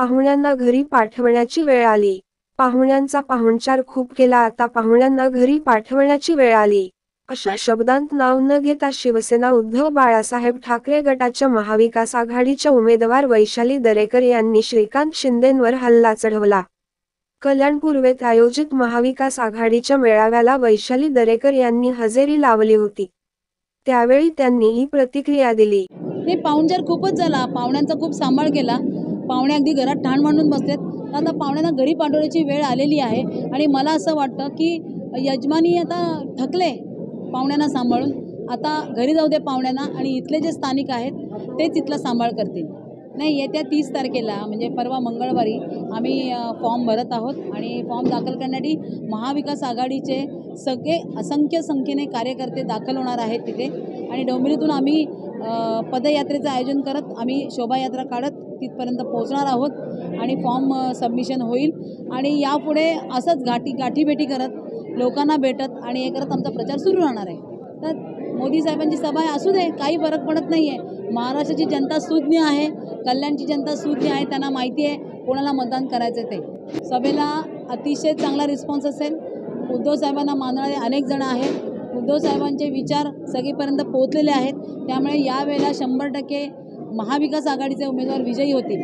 पाहुण्यांना घरी पाठवण्याची वेळ आली। पाहुण्यांचा पाहुणचार खूप केला, आता पाहुण्यांना घरी पाठवण्याची वेळ आली, अशा शब्दांत नाव न घेता शिवसेना उद्धव बाळासाहेब ठाकरे गटाच्या महाविकास आघाडीच्या उमेदवार वैशाली दरेकर यांनी श्रीकांत शिंदेंवर हल्ला चढवला। कल्याण पूर्वेत आयोजित महाविकास आघाडीच्या मेळाव्याला वैशाली दरेकर यांनी हजेरी लावली होती। त्यावेळी त्यांनी ही प्रतिक्रिया दिली। हे पाहुणचार खूपच झाला, पाहुण्यांचा खूप सांभाळ केला, पाहुणे अगदी घरात ठाण मांडून बसलेत। आता पाहुण्यांना घरी पाठवण्याची वेळ आलेली आहे आणि मला असं वाटतं की यजमानी आता थकले पाहुण्यांना सांभाळून, आता घरी जाऊ दे पाहुण्यांना आणि इथले जे स्थानिक आहेत तेच इथला सांभाळ करतील। नाही, येत्या 30 तारखेला म्हणजे परवा मंगळवारी आम्ही फॉर्म भरत आहोत आणि फॉर्म दाखल करण्यासाठी महाविकास आघाडीचे सगळे असंख्य संख्येने कार्यकर्ते दाखल होणार आहेत तिथे आणि डोंबिवलीतून आम्ही पदयात्रेचं आयोजन करत आम्ही शोभायात्रा काढत तिथपर्यंत पोहोचणार आहोत आणि फॉर्म सबमिशन होईल आणि यापुढे असंच गाठीभेटी करत लोकांना भेटत आणि हे करत आमचा प्रचार सुरू राहणार आहे। तर मोदी साहेबांची सभा असू दे, काही फरक पडत नाही आहे। महाराष्ट्राची जनता सुज्ञ आहे, कल्याणची जनता सुज्ञ आहे, त्यांना माहिती आहे कोणाला मतदान करायचं ते। सभेला अतिशय चांगला रिस्पॉन्स असेल, उद्धव साहेबांना मानणारे अनेक जण आहेत, उद्धव साहेबांचे विचार सगळीपर्यंत पोहोचलेले आहेत, त्यामुळे यावेळेला 100% महाविकास आघाडीचे उमेदवार विजयी होतील।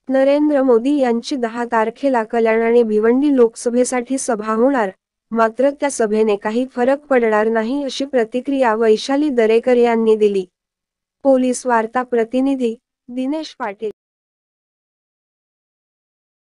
नरेंद्र मोदी यांची 10 तारखेला कल्याण आणि भिवंडी लोकसभेसाठी सभा होणार, मात्र त्या सभेने काही फरक पडणार नाही अशी प्रतिक्रिया वैशाली दरेकर यांनी दिली। पोलीस वार्ता प्रतिनिधी दिनेश पाटील।